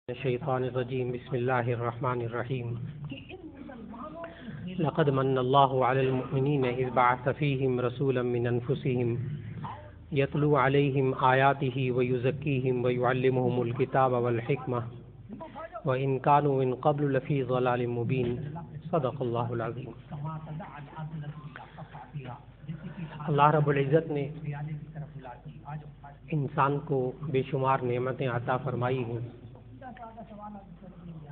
الشيطان الرجيم بسم الله الرحمن الرحيم لقد من الله على المؤمنين إذ بعث فيهم رسولا من أنفسهم يتلو عليهم آياته ويزكيهم ويعلمهم الكتاب والحكمة وإن كانوا من قبل لفي ضلال مبين صدق الله العظيم۔ اللہ رب العزت نے انسان کو بے شمار نعمتیں عطا فرمائی ہیں۔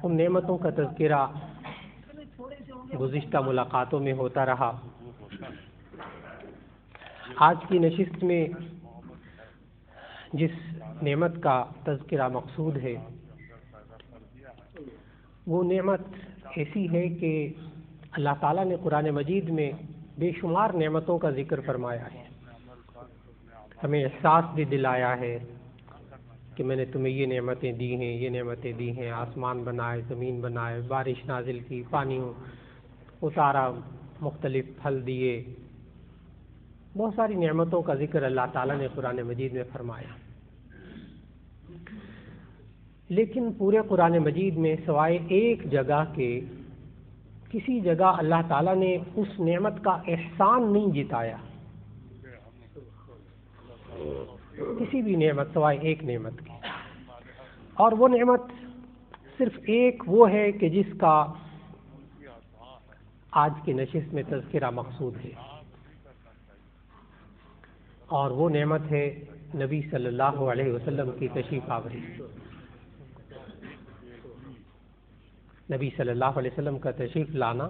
ان نعمتوں کا تذکرہ گزشتہ ملاقاتوں میں ہوتا رہا۔ آج کی نشست میں جس نعمت کا تذکرہ مقصود ہے وہ نعمت ایسی ہے کہ اللہ تعالیٰ نے قرآن مجید میں بے شمار نعمتوں کا ذکر فرمایا ہے، ہمیں احساس بھی دلایا ہے کہ میں نے تمہیں یہ نعمتیں دی ہیں، یہ نعمتیں دی ہیں، آسمان بنائے، زمین بنائے، بارش نازل کی، پانی اتارا، مختلف پھل دیے، بہت ساری نعمتوں کا ذکر اللہ تعالیٰ نے قرآن مجید میں فرمایا۔ لیکن پورے قرآن مجید میں سوائے ایک جگہ کے کسی جگہ اللہ تعالیٰ نے اس نعمت کا احسان نہیں جتایا، کسی بھی نعمت سوائے ایک نعمت کی، اور وہ نعمت صرف ایک وہ ہے کہ جس کا آج کی نشست میں تذکرہ مقصود ہے، اور وہ نعمت ہے نبی صلی اللہ علیہ وسلم کی تشریف آوری۔ نبی صلی اللہ علیہ وسلم کا تشریف لانا،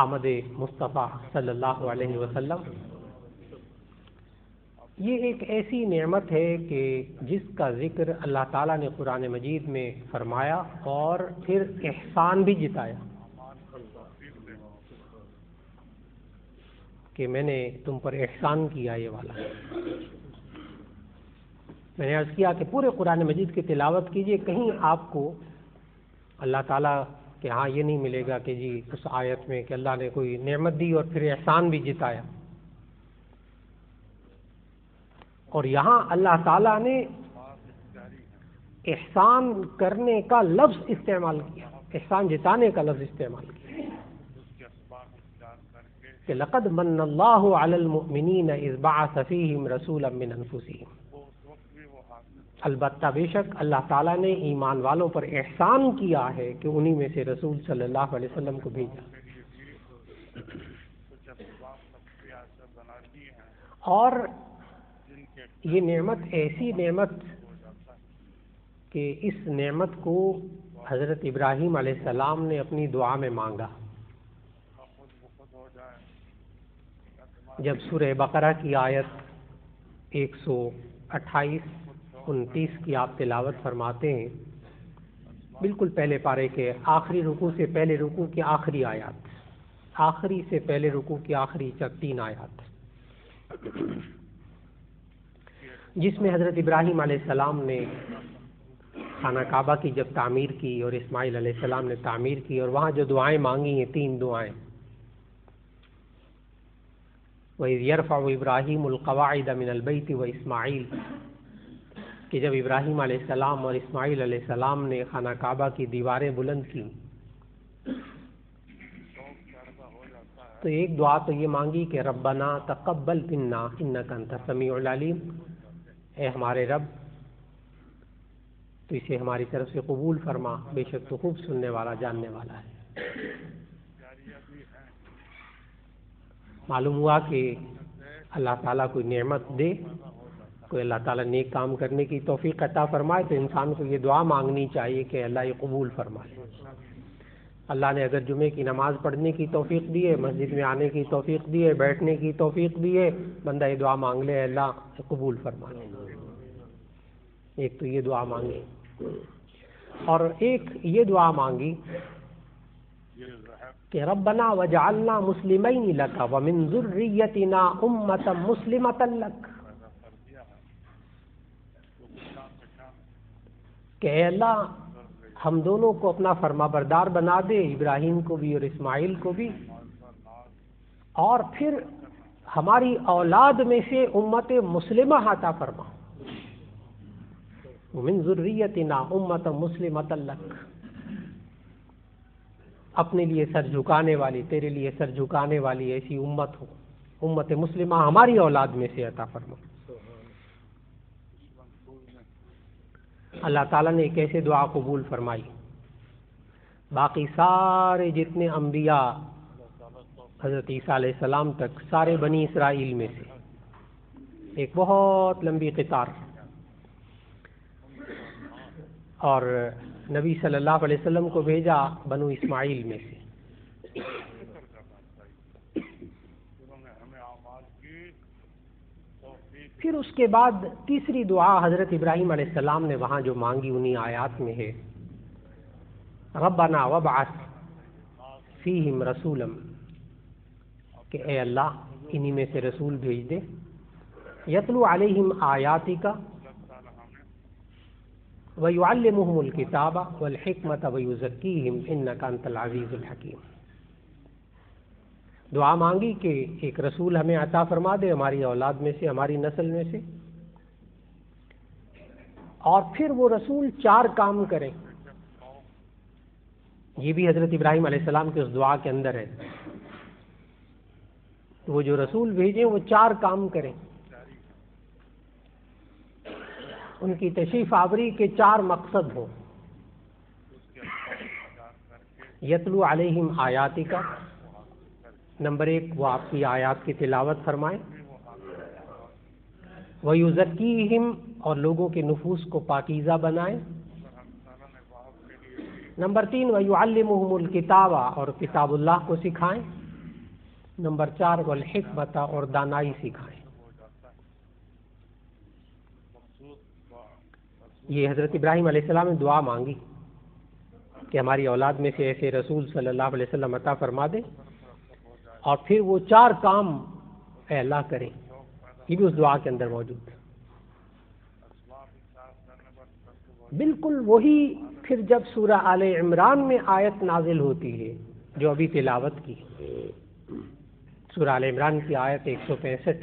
آمد مصطفیٰ صلی اللہ علیہ وسلم، یہ ایک ایسی نعمت ہے کہ جس کا ذکر اللہ تعالیٰ نے قرآن مجید میں فرمایا اور پھر احسان بھی جتایا کہ میں نے تم پر احسان کیا یہ والا۔ میں نے عرض کیا کہ پورے قرآن مجید کی تلاوت کیجئے، کہیں آپ کو اللہ تعالیٰ کہ ہاں یہ نہیں ملے گا کہ جی اس آیت میں کہ اللہ نے کوئی نعمت دی اور پھر احسان بھی جتایا، اور یہاں اللہ تعالیٰ نے احسان کرنے کا لفظ استعمال کیا، احسان جتانے کا لفظ استعمال کیا کہ لقد من اللہ علی المؤمنین اذ بعث فیہم رسولا من انفسہم۔ البتہ بے شک اللہ تعالیٰ نے ایمان والوں پر احسان کیا ہے کہ انہی میں سے رسول صلی اللہ علیہ وسلم کو بھیجا، اور یہ نعمت ایسی نعمت کہ اس نعمت کو حضرت ابراہیم علیہ السلام نے اپنی دعا میں مانگا۔ جب سورہ بقرہ کی آیت 128 29 کی آپ تلاوت فرماتے ہیں، بالکل پہلے پارے کے آخری رکوع سے پہلے رکوع کی آخری آیات، آخری سے پہلے رکوع کی آخری 3 آیات، جس میں حضرت ابراہیم علیہ السلام نے خانہ کعبہ کی جب تعمیر کی اور اسماعیل علیہ السلام نے تعمیر کی، اور وہاں جو دعائیں مانگی ہیں 3 دعائیں، وَإِذْ يَرْفَعُ إِبْرَاهِيمُ الْقَوَاعِدَ مِنَ الْبَيْتِ وَإِسْمَاعِيلُ، کہ جب ابراہیم علیہ السلام اور اسماعیل علیہ السلام نے خانہ کعبہ کی دیواریں بلند کی تو ایک دعا تو یہ مانگی کہ ربنا تقبل منا انک انت السمیع العلیم، اے ہمارے رب تو اسے ہماری طرف سے قبول فرما، بے شک تو خوب سننے والا جاننے والا ہے۔ معلوم ہوا کہ اللہ تعالیٰ کوئی نعمت دے، کوئی اللہ تعالیٰ نیک کام کرنے کی توفیق عطا فرمائے تو انسان کو یہ دعا مانگنی چاہیے کہ اللہ یہ قبول فرمائے۔ اللہ نے اگر جمعے کی نماز پڑھنے کی توفیق دی ہے، مسجد میں آنے کی توفیق دی ہے، بیٹھنے کی توفیق دی ہے، بندہ یہ دعا مانگ لے اللہ قبول فرما لے۔ ایک تو یہ دعا مانگی، اور ایک یہ دعا مانگی کہ ربنا وجعلنا مسلمین لک ومن ذریتنا امۃ مسلمۃ لک، کہ اے اللہ ہم دونوں کو اپنا فرما بردار بنا دے، ابراہیم کو بھی اور اسماعیل کو بھی، اور پھر ہماری اولاد میں سے امت مسلمہ عطا فرما۔ ومن ذریتنا امۃ مسلمۃ لک، اپنے لیے سر جھکانے والی، تیرے لیے سر جھکانے والی ایسی امت ہو، امت مسلمہ ہماری اولاد میں سے عطا فرما۔ اللہ تعالیٰ نے ایک ایسے دعا قبول فرمائی، باقی سارے جتنے انبیاء حضرت عیسیٰ علیہ السلام تک، سارے بنی اسرائیل میں سے ایک بہت لمبی قطار، اور نبی صلی اللہ علیہ وسلم کو بھیجا بنو اسماعیل میں سے۔ پھر اس کے بعد تیسری دعا حضرت ابراہیم علیہ السلام نے وہاں جو مانگی انہی آیات میں ہے، ربنا وابعث فیہم رسولا، کہ اے اللہ انہی میں سے رسول بھیج دے، یتلو علیہم آیاتک وَيُعَلِّمُهُمُ الْكِتَابَ وَالْحِكْمَةَ وَيُزَكِّيهِمْ إِنَّكَ أَنْتَ الْعَزِيزُ الْحَكِيمُ۔ دعا مانگی کہ ایک رسول ہمیں عطا فرما دے ہماری اولاد میں سے، ہماری نسل میں سے، اور پھر وہ رسول 4 کام کریں۔ یہ بھی حضرت ابراہیم علیہ السلام کے اس دعا کے اندر ہے، وہ جو رسول بھیجیں وہ 4 کام کریں، ان کی تشریف آوری کے 4 مقصد ہوں۔ یتلو علیہم آیاتک، نمبر 1 وہ آپ کی آیات کی تلاوت فرمائیں، وَيُزَكِّيهِمْ اور لوگوں کے نفوس کو پاکیزہ بنائیں، نمبر 3 وَيُعَلِّمُهُمُ الْكِتَابَ اور کتاب اللہ کو سکھائیں، نمبر 4 وَالْحِكْمَةَ اور دانائی سکھائیں۔ یہ حضرت ابراہیم علیہ السلام نے دعا مانگی کہ ہماری اولاد میں سے ایسے رسول صلی اللہ علیہ وسلم عطا فرما دے، اور پھر وہ 4 کام اے اللہ کریں، یہ بھی اس دعا کے اندر موجود ہے۔ بالکل وہی پھر جب سورہ آل عمران میں آیت نازل ہوتی ہے جو ابھی تلاوت کی، سورہ آل عمران کی آیت 165،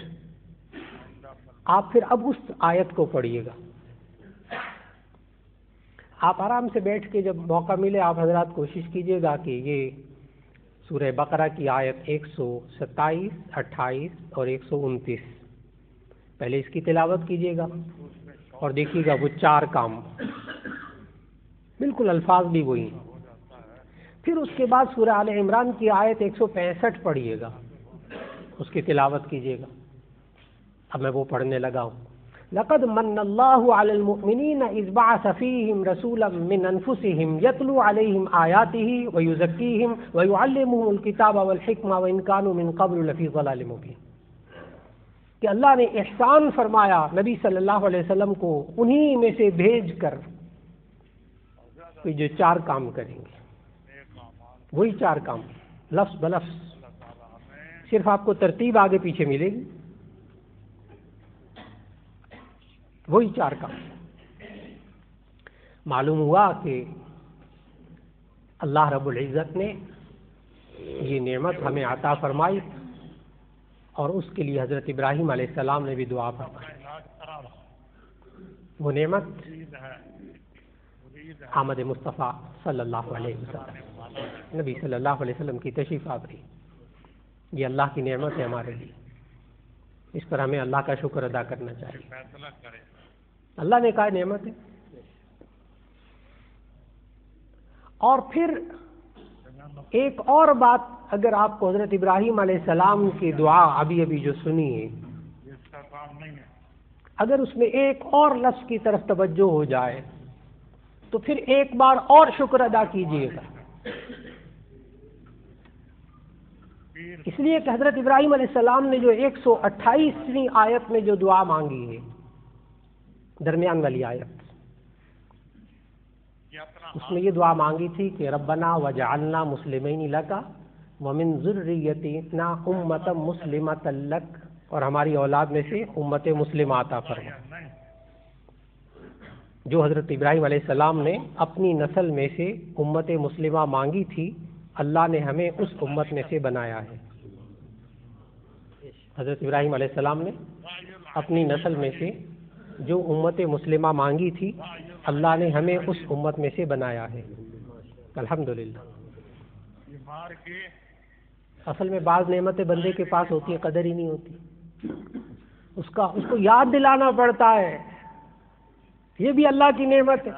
آپ پھر اب اس آیت کو پڑھیے گا۔ آپ آرام سے بیٹھ کے جب موقع ملے آپ حضرات کوشش کیجئے گا کہ یہ سورہ بقرہ کی آیت 127، 28 اور 129 پہلے اس کی تلاوت کیجئے گا اور دیکھیے گا وہ 4 کام، بالکل الفاظ بھی وہی ہیں۔ پھر اس کے بعد سورہ آل عمران کی آیت 165 پڑھیے گا، اس کی تلاوت کیجئے گا۔ اب میں وہ پڑھنے لگا ہوں۔ لقد من اللہ علی المؤمنین اذ بعث فیہم رسولا من انفسہم یتلو علیہم آیاتہ ویزکیہم ویعلمہم الکتاب والحکمہ وان کانوا من قبل لفی ضلال مبین، کہ اللہ نے احسان فرمایا نبی صلی اللہ علیہ وسلم کو انہی میں سے بھیج کر کہ جو 4 کام کریں گے، وہی 4 کام لفظ بلفظ، صرف آپ کو ترتیب آگے پیچھے ملے گی، وہی 4 کام۔ معلوم ہوا کہ اللہ رب العزت نے یہ نعمت ہمیں عطا فرمائی، اور اس کے لیے حضرت ابراہیم علیہ السلام نے بھی دعا فرمائی۔ وہ نعمت آمد مصطفیٰ صلی اللہ علیہ وسلم، نبی صلی اللہ علیہ وسلم کی تشریف آوری، یہ اللہ کی نعمت ہے ہمارے لیے، اس پر ہمیں اللہ کا شکر ادا کرنا چاہیے۔ اللہ نے کہا نعمت ہے۔ اور پھر ایک اور بات اگر آپ کو حضرت ابراہیم علیہ السلام کی دعا ابھی جو سنی ہے، اگر اس میں ایک اور لفظ کی طرف توجہ ہو جائے تو پھر ایک بار اور شکر ادا کیجیے گا، اس لیے کہ حضرت ابراہیم علیہ السلام نے جو 128ویں آیت میں جو دعا مانگی ہے، درمیان والی آیت، اس میں یہ دعا مانگی تھی کہ ربنا وجعلنا مسلمین لک ومن ذریتنا امۃ مسلمۃ لک، اور ہماری اولاد میں سے امت مسلمہ عطا فرما۔ جو حضرت ابراہیم علیہ السلام نے اپنی نسل میں سے امت مسلمہ مانگی تھی، اللہ نے ہمیں اس امت میں سے بنایا ہے۔ حضرت ابراہیم علیہ السلام نے اپنی نسل میں سے جو امت مسلمہ مانگی تھی اللہ نے ہمیں اس امت میں سے بنایا ہے، الحمدللہ۔ اصل میں بعض نعمتیں بندے کے پاس ہوتی ہیں، قدر ہی نہیں ہوتی، اس کو یاد دلانا پڑتا ہے، یہ بھی اللہ کی نعمت ہے،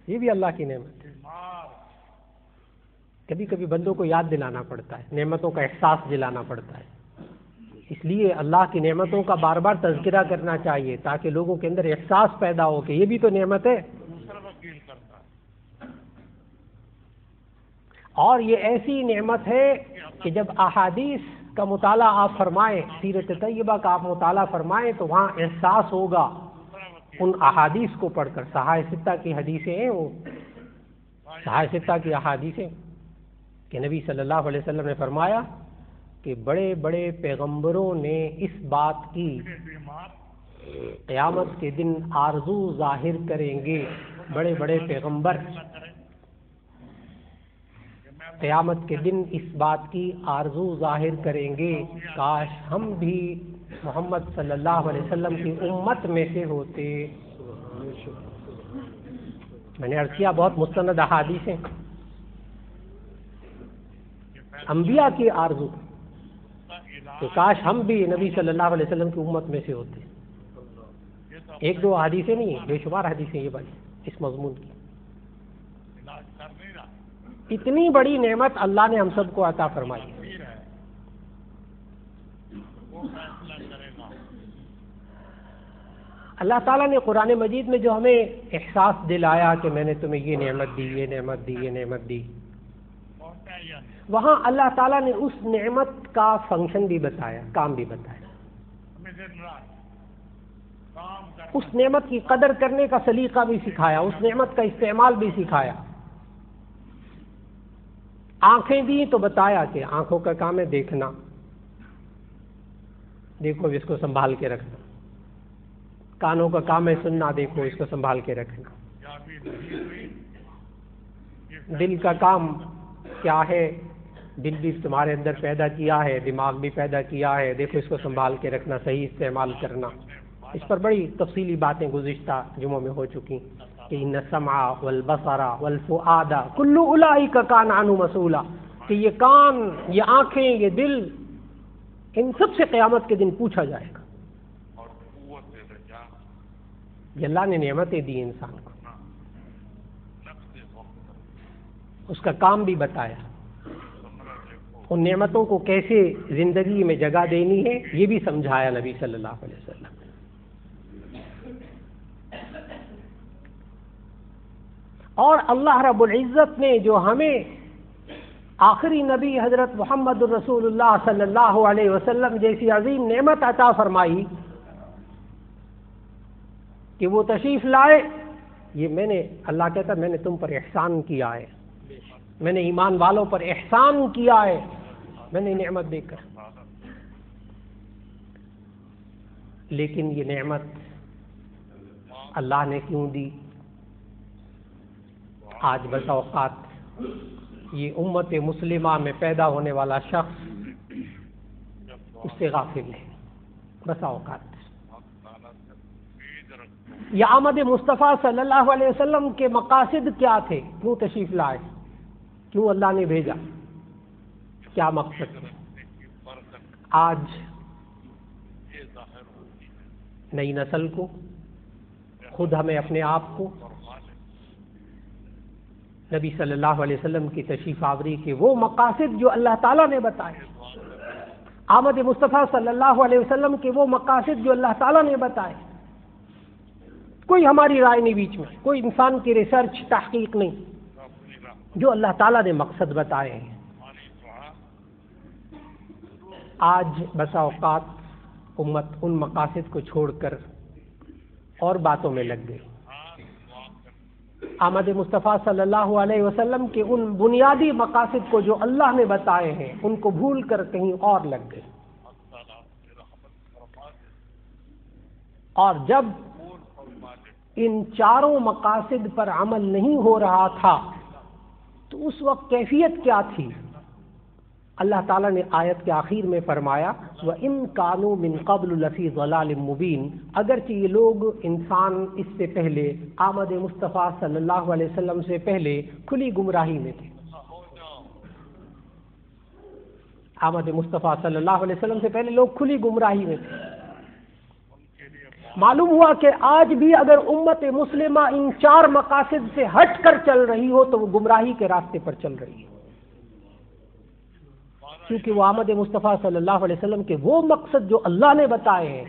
یہ بھی اللہ کی نعمت ہے۔ کبھی کبھی بندوں کو یاد دلانا پڑتا ہے، نعمتوں کا احساس دلانا پڑتا ہے، اس لیے اللہ کی نعمتوں کا بار بار تذکرہ کرنا چاہیے تاکہ لوگوں کے اندر احساس پیدا ہو کہ یہ بھی تو نعمت ہے۔ اور یہ ایسی نعمت ہے کہ جب احادیث کا مطالعہ آپ فرمائیں، سیرت طیبہ کا آپ مطالعہ فرمائیں تو وہاں احساس ہوگا ان احادیث کو پڑھ کر۔ صحاح ستہ کی حدیثیں ہیں، وہ صحاح ستہ کی احادیثیں کہ نبی صلی اللہ علیہ وسلم نے فرمایا کہ بڑے بڑے پیغمبروں نے اس بات کی قیامت کے دن آرزو ظاہر کریں گے، بڑے بڑے پیغمبر قیامت کے دن اس بات کی آرزو ظاہر کریں گے کاش ہم بھی محمد صلی اللہ علیہ وسلم کی امت میں سے ہوتے۔ میں نے عرض کیا بہت مستند احادیث ہیں، انبیاء کی آرزو کہ کاش ہم بھی نبی صلی اللہ علیہ وسلم کی امت میں سے ہوتے۔ ایک دو حدیثیں نہیں ہیں، بے شمار حدیثیں یہ بھائی اس مضمون کی۔ اتنی بڑی نعمت اللہ نے ہم سب کو عطا فرمائی۔ اللہ تعالیٰ نے قرآن مجید میں جو ہمیں احساس دلایا کہ میں نے تمہیں یہ نعمت دی، یہ نعمت دی، یہ نعمت دی، وہاں اللہ تعالیٰ نے اس نعمت کا فنکشن بھی بتایا، کام بھی بتایا، اس نعمت کی قدر کرنے کا سلیقہ بھی سکھایا، اس نعمت کا استعمال بھی سکھایا۔ آنکھیں دی تو بتایا کہ آنکھوں کا کام ہے دیکھنا، دیکھو اس کو سنبھال کے رکھنا۔ کانوں کا کام ہے سننا، دیکھو اس کو سنبھال کے رکھنا۔ دل کا کام کیا ہے؟ دل بھی تمہارے اندر پیدا کیا ہے، دماغ بھی پیدا کیا ہے، دیکھو اس کو سنبھال کے رکھنا، صحیح استعمال کرنا۔ اس پر بڑی تفصیلی باتیں گزشتہ جمعوں میں ہو چکی کہ ان السمع والبصر والفؤاد کل اولئک کان عنہ مسئولا، کہ یہ کان، یہ آنکھیں، یہ دل، ان سب سے قیامت کے دن پوچھا جائے گا۔ یہ اللہ نے نعمتیں دی انسان کو، اس کا کام بھی بتایا، ان نعمتوں کو کیسے زندگی میں جگہ دینی ہے یہ بھی سمجھایا نبی صلی اللہ علیہ وسلم۔ اور اللہ رب العزت نے جو ہمیں آخری نبی حضرت محمد الرسول اللہ صلی اللہ علیہ وسلم جیسی عظیم نعمت عطا فرمائی کہ وہ تشریف لائے، یہ میں نے، اللہ کہتا میں نے تم پر احسان کیا ہے، میں نے ایمان والوں پر احسان کیا ہے، میں نے نعمت دے کر۔ لیکن یہ نعمت اللہ نے کیوں دی؟ آج بسا اوقات یہ امت مسلمہ میں پیدا ہونے والا شخص اس سے غافل ہے۔ بسا اوقات یہ آمد مصطفیٰ صلی اللہ علیہ وسلم کے مقاصد کیا تھے؟ کیوں تشریف لائے؟ کیوں اللہ نے بھیجا؟ کیا مقصد ہے؟ آج نئی نسل کو، خود ہمیں اپنے آپ کو نبی صلی اللہ علیہ وسلم کی تشریف آوری کے وہ مقاصد جو اللہ تعالیٰ نے بتائے، آمد مصطفیٰ صلی اللہ علیہ وسلم کے وہ مقاصد جو اللہ تعالیٰ نے بتائے، کوئی ہماری رائے نہیں بیچ میں، کوئی انسان کی ریسرچ تحقیق نہیں، جو اللہ تعالیٰ نے مقصد بتائے ہیں۔ آج بسا اوقات امت ان مقاصد کو چھوڑ کر اور باتوں میں لگ گئی، آمد مصطفیٰ صلی اللہ علیہ وسلم کے ان بنیادی مقاصد کو جو اللہ نے بتائے ہیں ان کو بھول کر کہیں اور لگ گئے۔ اور جب ان چاروں مقاصد پر عمل نہیں ہو رہا تھا تو اس وقت کیفیت کیا تھی؟ اللہ تعالیٰ نے آیت کے آخر میں فرمایا وَإِن كَانُوا مِن قَبْلُ لَفِي ضَلَالٍ مُبِينٍ، اگرچہ یہ لوگ انسان اس سے پہلے آمد مصطفیٰ صلی اللہ علیہ وسلم سے پہلے کھلی گمراہی میں تھے. آمد مصطفیٰ صلی اللہ علیہ وسلم سے پہلے لوگ کھلی گمراہی میں تھے. معلوم ہوا کہ آج بھی اگر امت مسلمہ ان 4 مقاصد سے ہٹ کر چل رہی ہو تو وہ گمراہی کے راستے پر چل رہی ہے، کیونکہ وہ آمد مصطفیٰ صلی اللہ علیہ وسلم کے وہ مقصد جو اللہ نے بتائے ہیں،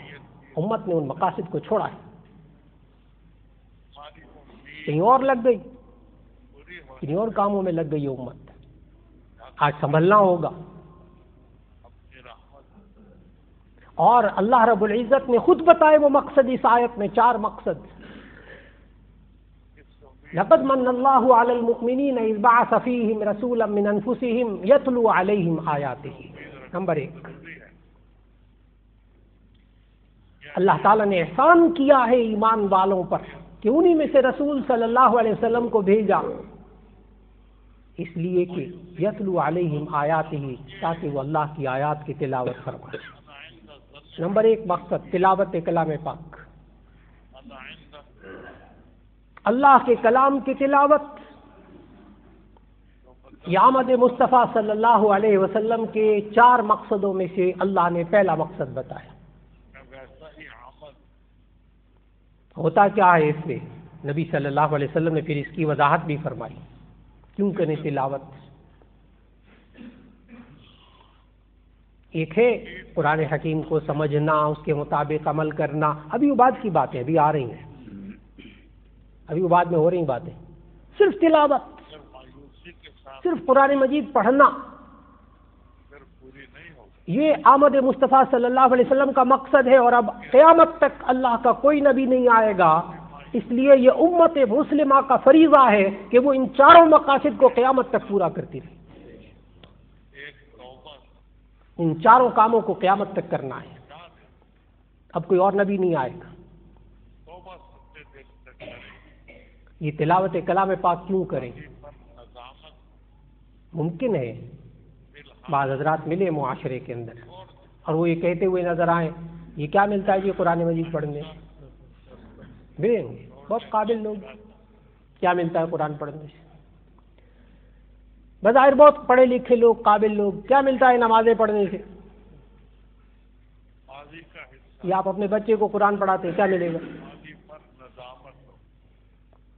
امت نے ان مقاصد کو چھوڑا ہے، کہیں اور لگ گئی، کہیں اور کاموں میں لگ گئی امت. آج سنبھلنا ہوگا. اور اللہ رب العزت نے خود بتائے وہ مقصد اس آیت میں، 4 مقصد. لقد من اللہ علی المؤمنین اذ بعث فیہم رسولا من انفسہم یتلو علیہم آیاتہ. نمبر 1، اللہ تعالیٰ نے احسان کیا ہے ایمان والوں پر کہ انہی میں سے رسول صلی اللہ علیہ وسلم کو بھیجا، اس لیے کہ یتلو علیہم آیاتہ، تاکہ وہ اللہ کی آیات کی تلاوت فرمائے. نمبر 1 مقصد تلاوت کلام پاک، اللہ کے کلام کی تلاوت. یہ آمد مصطفیٰ صلی اللہ علیہ وسلم کے 4 مقصدوں میں سے اللہ نے پہلا مقصد بتایا. ہوتا کیا ہے اس میں؟ نبی صلی اللہ علیہ وسلم نے پھر اس کی وضاحت بھی فرمائی کیوں کریں تلاوت. ایک ہے قرآن حکیم کو سمجھنا، اس کے مطابق عمل کرنا. ابھی وہ بعد کی باتیں ابھی آ رہی ہیں، ابھی وہ بعد میں ہو رہی باتیں. صرف تلاوت، صرف قرآن مجید پڑھنا، یہ آمد مصطفیٰ صلی اللہ علیہ وسلم کا مقصد ہے. اور اب قیامت تک اللہ کا کوئی نبی نہیں آئے گا، اس لیے یہ امت مسلمہ کا فریضہ ہے کہ وہ ان 4 مقاصد کو قیامت تک پورا کرتی رہے. ان 4 کاموں کو قیامت تک کرنا ہے. اب کوئی اور نبی نہیں آئے گا. یہ تلاوت کلام پاک کیوں کریں؟ ممکن ہے بعض حضرات ملے معاشرے کے اندر اور وہ یہ کہتے ہوئے نظر آئیں یہ کیا ملتا ہے جی قرآن مجید پڑھنے؟ ملیں گے بہت قابل لوگ، کیا ملتا ہے قرآن پڑھنے سے؟ بظاہر بہت پڑھے لکھے لوگ، قابل لوگ، کیا ملتا ہے نمازیں پڑھنے سے؟ یا آپ اپنے بچے کو قرآن پڑھاتے ہیں، کیا ملے گا؟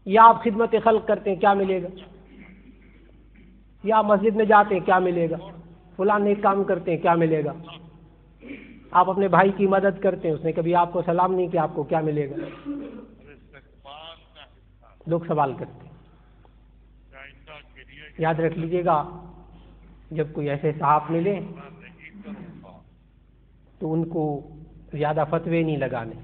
یا آپ خدمت خلق کرتے ہیں، کیا ملے گا؟ یا آپ مسجد میں جاتے ہیں، کیا ملے گا؟ فلاں نیک کام کرتے ہیں، کیا ملے گا؟ آپ اپنے بھائی کی مدد کرتے ہیں، اس نے کبھی آپ کو سلام نہیں کیا، آپ کو کیا ملے گا؟ لوگ سوال کرتے ہیں. یاد رکھ لیجیے گا جب کوئی ایسے صاحب ملے تو ان کو زیادہ فتوے نہیں لگانے،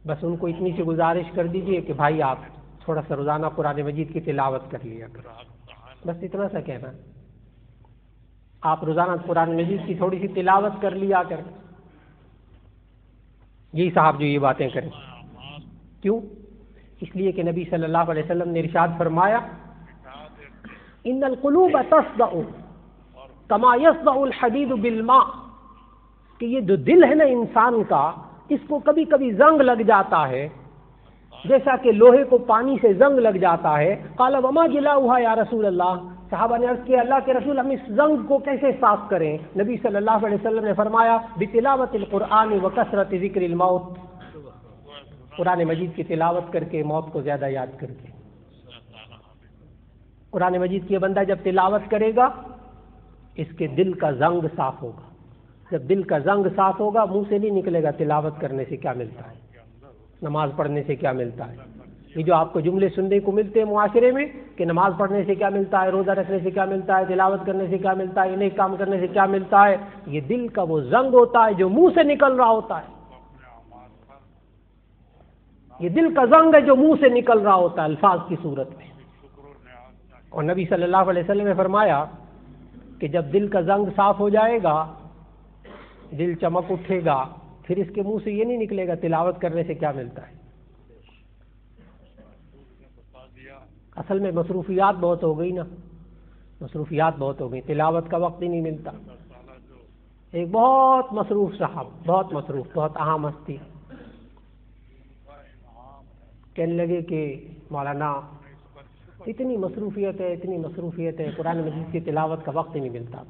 بس ان کو اتنی سی گزارش کر دیجئے کہ بھائی آپ تھوڑا سا روزانہ قرآن مجید کی تلاوت کر لیا کرو، بس اتنا سا کہنا. آپ روزانہ قرآن مجید کی تھوڑی سی تلاوت کر لیا کر. یہی صاحب جو یہ باتیں کریں، کیوں؟ اس لیے کہ نبی صلی اللہ علیہ وسلم نے ارشاد فرمایا ان القلوب تصدع کما یصدع الحدید بالماء، کہ یہ جو دل ہے نا انسان کا، اس کو کبھی کبھی زنگ لگ جاتا ہے جیسا کہ لوہے کو پانی سے زنگ لگ جاتا ہے. قال وما جلاؤها یا رسول اللہ، صحابہ نے عرض کیا اللہ کے رسول ہم اس زنگ کو کیسے صاف کریں؟ نبی صلی اللہ علیہ وسلم نے فرمایا بتلاوت القرآن وکثرت ذکر الموت، قرآن مجید کی تلاوت کر کے، موت کو زیادہ یاد کر کے. قرآن مجید کی بندہ جب تلاوت کرے گا اس کے دل کا زنگ صاف ہوگا. جب دل کا زنگ صاف ہوگا منہ سے نہیں نکلے گا تلاوت کرنے سے کیا ملتا ہے، نماز پڑھنے سے کیا ملتا ہے. یہ جو آپ کو جملے سننے کو ملتے ہیں معاشرے میں کہ نماز پڑھنے سے کیا ملتا ہے، روزہ رکھنے سے کیا ملتا ہے، تلاوت کرنے سے کیا ملتا ہے، نیک کام کرنے سے کیا ملتا ہے، یہ دل کا وہ زنگ ہوتا ہے جو منہ سے نکل رہا ہوتا ہے. یہ دل کا زنگ ہے جو منہ سے نکل رہا ہوتا ہے الفاظ کی صورت میں. اور نبی صلی اللہ علیہ وسلم نے فرمایا کہ جب دل کا زنگ صاف ہو جائے گا، دل چمک اٹھے گا، پھر اس کے منہ سے یہ نہیں نکلے گا تلاوت کرنے سے کیا ملتا ہے. اصل میں مصروفیات بہت ہو گئی نا، مصروفیات بہت ہو گئی، تلاوت کا وقت ہی نہیں ملتا. ایک بہت مصروف صاحب، بہت مصروف، بہت اہم ہستی، کہنے لگے کہ مولانا اتنی مصروفیت ہے، اتنی مصروفیت ہے، قرآن مجید کی تلاوت کا وقت ہی نہیں ملتا.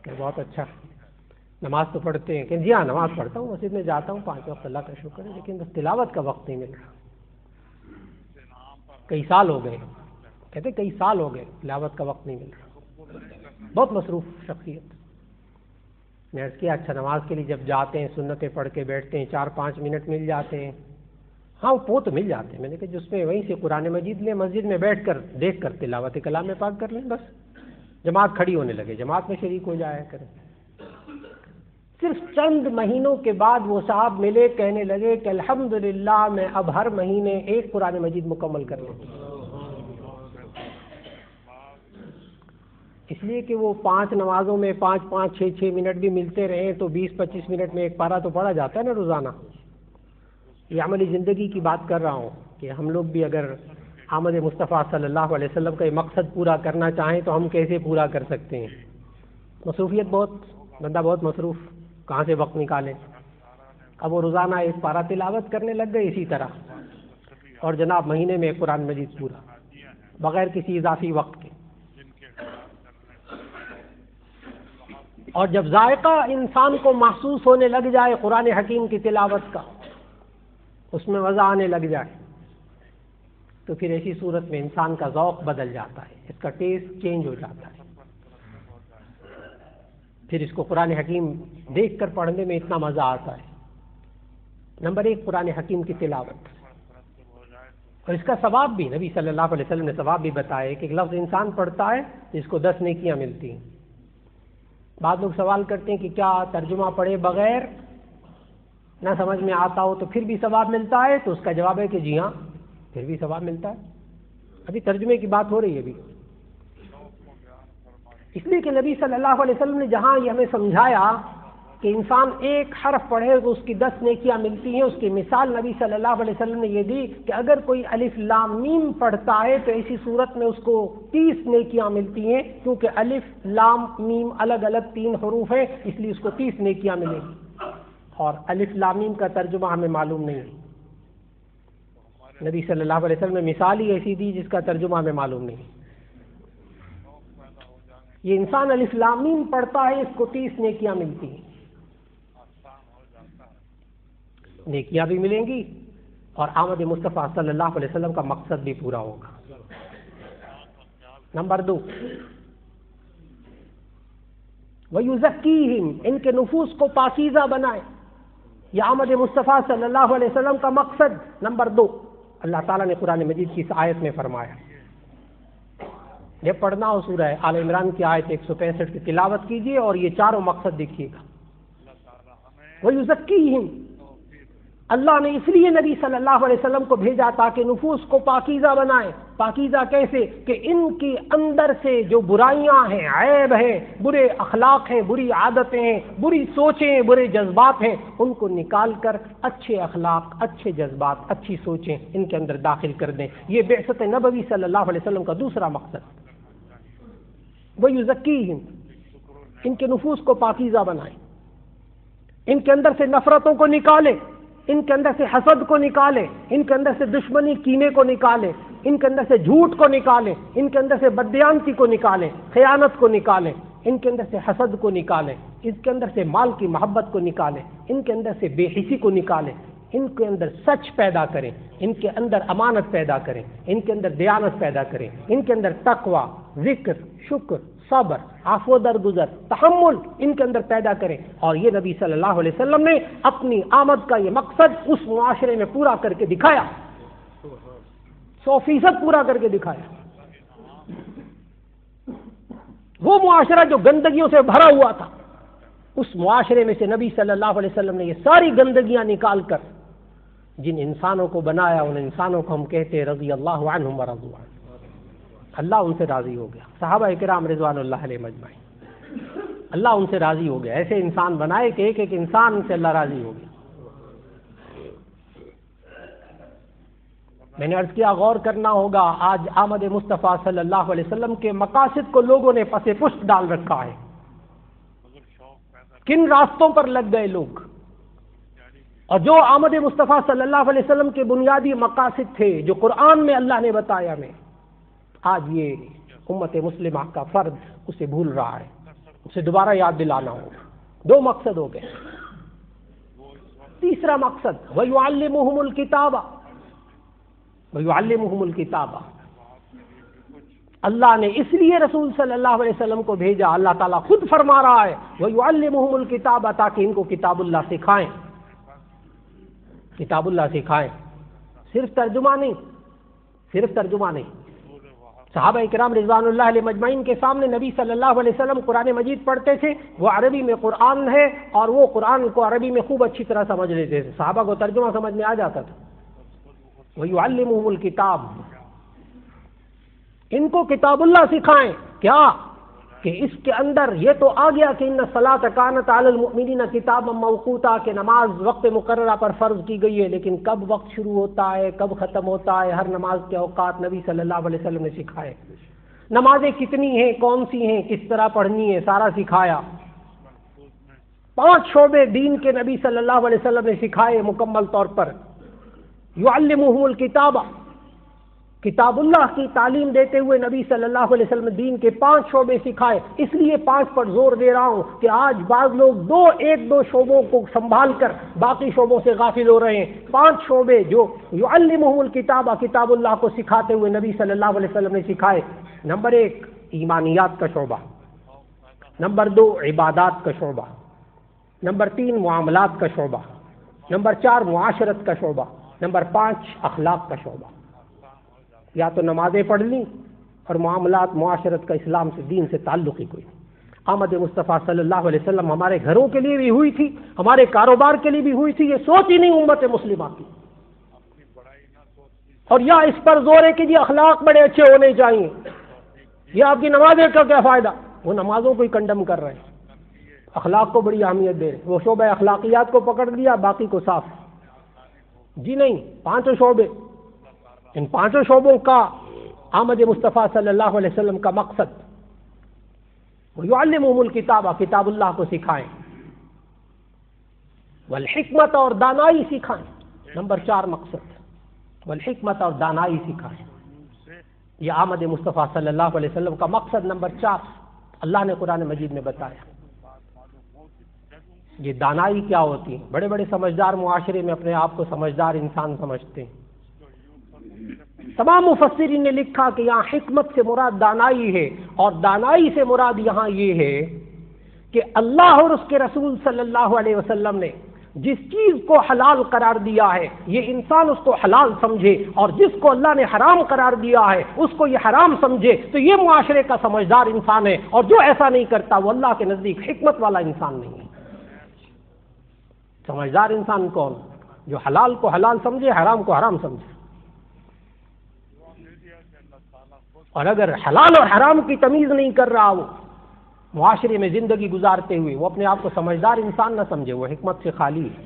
کہ بہت اچھا، نماز تو پڑھتے ہیں؟ کہ جی ہاں نماز پڑھتا ہوں، مسجد میں جاتا ہوں 5 وقت، اللہ کا شکر ہے، لیکن بس تلاوت کا وقت نہیں مل رہا. کئی سال ہو گئے، کہتے کئی سال ہو گئے تلاوت کا وقت نہیں مل رہا. بہت مصروف شخصیت. میں عرض کیا اچھا نماز کے لیے جب جاتے ہیں سنتیں پڑھ کے بیٹھتے ہیں 4-5 منٹ مل جاتے ہیں؟ ہاں وہ تو مل جاتے ہیں. میں نے کہا جس میں وہیں سے قرآن مجید لیں، مسجد میں بیٹھ کر دیکھ کر تلاوت کلام پاک کر لیں، بس جماعت کھڑی ہونے لگے جماعت میں شریک ہو جایا کریں. صرف چند مہینوں کے بعد وہ صاحب ملے، کہنے لگے کہ الحمدللہ میں اب ہر مہینے ایک قرآن مجید مکمل کر لیتا ہوں. اس لیے کہ وہ 5 نمازوں میں 5-5 6-6 منٹ بھی ملتے رہیں تو 20-25 منٹ میں ایک پارہ تو پڑھا جاتا ہے نا روزانہ. یہ عملی زندگی کی بات کر رہا ہوں کہ ہم لوگ بھی اگر آمد مصطفیٰ صلی اللہ علیہ وسلم کا یہ مقصد پورا کرنا چاہیں تو ہم کیسے پورا کر سکتے ہیں؟ مصروفیت بہت، بندہ بہت مصروف، کہاں سے وقت نکالے؟ اب وہ روزانہ ایک پارہ تلاوت کرنے لگ گئے اسی طرح، اور جناب مہینے میں ایک قرآن مجید پورا بغیر کسی اضافی وقت کے. اور جب ذائقہ انسان کو محسوس ہونے لگ جائے قرآن حکیم کی تلاوت کا، اس میں مزہ آنے لگ جائے، تو پھر ایسی صورت میں انسان کا ذوق بدل جاتا ہے، اس کا ٹیسٹ چینج ہو جاتا ہے. پھر اس کو قرآن حکیم دیکھ کر پڑھنے میں اتنا مزہ آتا ہے. نمبر 1 قرآن حکیم کی تلاوت، اور اس کا ثواب بھی نبی صلی اللہ علیہ وسلم نے ثواب بھی بتایا کہ ایک لفظ انسان پڑھتا ہے تو اس کو 10 نیکیاں ملتی ہیں. بعض لوگ سوال کرتے ہیں کہ کیا ترجمہ پڑھے بغیر نہ سمجھ میں آتا ہو تو پھر بھی ثواب ملتا ہے؟ تو اس کا جواب ہے کہ جی ہاں پھر بھی ثواب ملتا ہے. ابھی ترجمے کی بات ہو رہی ہے ابھی، اس لیے کہ نبی صلی اللہ علیہ وسلم نے جہاں یہ ہمیں سمجھایا کہ انسان ایک حرف پڑھے تو اس کی 10 نیکیاں ملتی ہیں، اس کی مثال نبی صلی اللہ علیہ وسلم نے یہ دی کہ اگر کوئی الف لام میم پڑھتا ہے تو ایسی صورت میں اس کو 30 نیکیاں ملتی ہیں، کیونکہ الف لام میم الگ الگ 3 حروف ہیں، اس لیے اس کو 30 نیکیاں ملیں گی. اور الف لام میم کا ترجمہ ہمیں معلوم نہیں ہے، نبی صلی اللہ علیہ وسلم نے مثال ہی ایسی دی جس کا ترجمہ ہمیں معلوم نہیں. یہ انسان الف لام میم پڑھتا ہے، اس کو 30 نیکیاں ملتی ہیں، نیکیاں بھی ملیں گی اور آمد مصطفیٰ صلی اللہ علیہ وسلم کا مقصد بھی پورا ہوگا. نمبر 2 وَيُزَكِّيهِمْ، ان کے نفوس کو پاکیزہ بنائے. یہ آمد مصطفیٰ صلی اللہ علیہ وسلم کا مقصد. نمبر 2 اللہ تعالیٰ نے قرآن مجید کی اس آیت میں فرمایا، جب پڑھنا ہو سورہ آل عمران کی آیت 165 کی تلاوت کیجیے اور یہ چاروں مقصد دیکھیے گا. وَيُزَكِّيهِمْ، اللہ نے اس لیے نبی صلی اللہ علیہ وسلم کو بھیجا تاکہ نفوس کو پاکیزہ بنائے. پاکیزہ کیسے؟ کہ ان کے اندر سے جو برائیاں ہیں، عیب ہیں، برے اخلاق ہیں، بری عادتیں ہیں، بری سوچیں ہیں، برے جذبات ہیں، ان کو نکال کر اچھے اخلاق، اچھے جذبات، اچھی سوچیں ان کے اندر داخل کر دیں. یہ بعثت نبوی صلی اللہ علیہ وسلم کا دوسرا مقصد. وَيُزَكِّيهِمْ، ان کے نفوس کو پاکیزہ بنائیں، ان کے اندر سے نفرتوں کو نکالیں، ان کے اندر سے حسد کو نکالیں، ان کے اندر سے دشمنی کینے کو نکالیں، ان کے اندر سے جھوٹ کو نکالیں، ان کے اندر سے بددیانتی کو نکالیں، خیانت کو نکالیں، ان کے اندر سے حسد کو نکالیں، ان کے اندر سے مال کی محبت کو نکالیں، ان کے اندر سے بے حسی کو نکالیں، ان کے اندر سچ پیدا کریں، ان کے اندر امانت پیدا کریں، ان کے اندر دیانت پیدا کریں، ان کے اندر تقوی، ذکر، شکر، صبر، عفو درگزر، تحمل ان کے اندر پیدا کریں. اور یہ نبی صلی اللہ علیہ وسلم نے اپنی آمد کا یہ مقصد اس معاشرے میں پورا کر کے دکھایا، 100% پورا کر کے دکھایا. وہ معاشرہ جو گندگیوں سے بھرا ہوا تھا، اس معاشرے میں سے نبی صلی اللہ علیہ وسلم نے یہ ساری گندگیاں نکال کر جن انسانوں کو بنایا، ان انسانوں کو ہم کہتے ہیں رضی اللہ عنہم ورضوا عنہ. اللہ ان سے راضی ہو گیا. صحابہ کرام رضوان اللہ علیہ مجمعین، اللہ ان سے راضی ہو گیا. ایسے انسان بنائے کہ ایک ایک انسان سے اللہ راضی ہو گیا. میں نے عرض کیا غور کرنا ہوگا، آج آمد مصطفیٰ صلی اللہ علیہ وسلم کے مقاصد کو لوگوں نے پس پشت ڈال رکھا ہے۔ کن راستوں پر لگ گئے لوگ، اور جو آمد مصطفیٰ صلی اللہ علیہ وسلم کے بنیادی مقاصد تھے جو قرآن میں اللہ نے بتایا ہمیں، آج یہ امت مسلمہ کا فرد اسے بھول رہا ہے، اسے دوبارہ یاد دلانا ہوگا۔ دو مقصد ہو گئے۔ تیسرا مقصد وَيُعَلِّمُهُمُ الْكِتَابَ، وَيُعَلِّمُهُمُ الْكِتَابَ، اللہ نے اس لیے رسول صلی اللہ علیہ وسلم کو بھیجا، اللہ تعالیٰ خود فرما رہا ہے وَيُعَلِّمُهُمُ الْكِتَابَ، تاکہ ان کو کتاب اللہ سکھائیں، کتاب اللہ سکھائیں۔ صرف ترجمہ نہیں، صرف ترجمہ نہیں۔ صحابہ کرام رضوان اللہ علیہ مجمعین کے سامنے نبی صلی اللہ علیہ وسلم قرآن مجید پڑھتے تھے، وہ عربی میں قرآن ہے اور وہ قرآن کو عربی میں خوب اچھی طرح سمجھ لیتے تھے، صحابہ کو ترجمہ سمجھ میں آ جاتا تھا۔ وَيُعَلِّمُهُمُ الْكِتَابَ، ان کو کتاب اللہ سکھائیں۔ کیا کہ اس کے اندر یہ تو آ گیا کہ ان الصلاۃ کانت علی المؤمنین کتابا موقوتا، کہ نماز وقت مقررہ پر فرض کی گئی ہے، لیکن کب وقت شروع ہوتا ہے کب ختم ہوتا ہے، ہر نماز کے اوقات نبی صلی اللہ علیہ وسلم نے سکھائے۔ نمازیں کتنی ہیں، کون سی ہیں، کس طرح پڑھنی ہے، سارا سکھایا۔ 5 شعبے دین کے نبی صلی اللہ علیہ وسلم نے سکھائے مکمل طور پر۔ یعلمہم الکتاب، کتاب اللہ کی تعلیم دیتے ہوئے نبی صلی اللہ علیہ وسلم دین کے 5 شعبے سکھائے۔ اس لیے 5 پر زور دے رہا ہوں کہ آج بعض لوگ ایک دو شعبوں کو سنبھال کر باقی شعبوں سے غافل ہو رہے ہیں۔ 5 شعبے جو یعلمہم الکتاب، کتاب اللہ کو سکھاتے ہوئے نبی صلی اللہ علیہ وسلم نے سکھائے۔ نمبر 1 ایمانیات کا شعبہ، نمبر 2 عبادات کا شعبہ، نمبر 3 معاملات کا شعبہ، نمبر 4 معاشرت کا شعبہ، نمبر 5 اخلاق کا شعبہ۔ یا تو نمازیں پڑھ لیں اور معاملات معاشرت کا اسلام سے دین سے تعلق ہی کوئی نہیں۔ آمد مصطفیٰ صلی اللہ علیہ وسلم ہمارے گھروں کے لیے بھی ہوئی تھی، ہمارے کاروبار کے لیے بھی ہوئی تھی، یہ سوچ ہی نہیں امت مسلمہ کی۔ اور یا اس پر زور ہے کہ جی اخلاق بڑے اچھے ہونے چاہیے، یہ آپ کی نمازیں کا کیا فائدہ؟ وہ نمازوں کو ہی کنڈم کر رہے ہیں، اخلاق کو بڑی اہمیت دے رہے ہیں۔ وہ شعبہ اخلاقیات کو پکڑ لیا، باقی کو صاف۔ جی نہیں، 5 شعبے، ان 5 شعبوں کا آمد مصطفیٰ صلی اللہ علیہ وسلم کا مقصد وَيُعَلِّمُهُمُ الْكِتَابَ، کتاب اللہ کو سکھائیں، والحکمت اور دانائی سکھائیں۔ نمبر 4 مقصد والحکمت اور دانائی سکھائیں، یہ آمد مصطفیٰ صلی اللہ علیہ وسلم کا مقصد نمبر 4 اللہ نے قرآن مجید میں بتایا۔ یہ دانائی کیا ہوتی ہے؟ بڑے بڑے سمجھدار معاشرے میں اپنے آپ کو سمجھدار انسان سمجھتے ہیں۔ تمام مفسرین نے لکھا کہ یہاں حکمت سے مراد دانائی ہے، اور دانائی سے مراد یہاں یہ ہے کہ اللہ اور اس کے رسول صلی اللہ علیہ وسلم نے جس چیز کو حلال قرار دیا ہے یہ انسان اس کو حلال سمجھے، اور جس کو اللہ نے حرام قرار دیا ہے اس کو یہ حرام سمجھے، تو یہ معاشرے کا سمجھدار انسان ہے۔ اور جو ایسا نہیں کرتا وہ اللہ کے نزدیک حکمت والا انسان نہیں ہے۔ سمجھدار انسان کون؟ جو حلال کو حلال سمجھے، حرام کو حرام سمجھے۔ اور اگر حلال اور حرام کی تمیز نہیں کر رہا، وہ معاشرے میں زندگی گزارتے ہوئے وہ اپنے آپ کو سمجھدار انسان نہ سمجھے، وہ حکمت سے خالی ہے،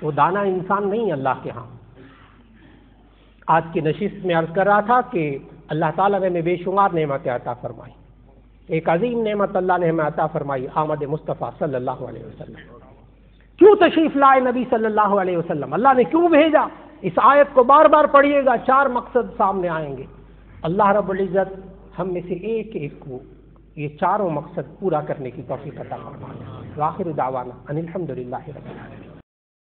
وہ دانا انسان نہیں ہے اللہ کے ہاں۔ آج کی نشست میں عرض کر رہا تھا کہ اللہ تعالیٰ نے ہمیں بے شمار نعمتیں عطا فرمائی۔ ایک عظیم نعمت اللہ نے ہمیں عطا فرمائی، آمد مصطفیٰ صلی اللہ علیہ وسلم۔ کیوں تشریف لائے نبی صلی اللہ علیہ وسلم؟ اللہ نے کیوں بھیجا؟ اس آیت کو بار بار پڑھیے گا، 4 مقصد سامنے آئیں گے۔ اللہ رب العزت ہم میں سے ایک ایک کو یہ 4 مقصد پورا کرنے کی توفیق عطا فرمائے۔ وآخر دعوانا ان الحمد للہ رب العالمین۔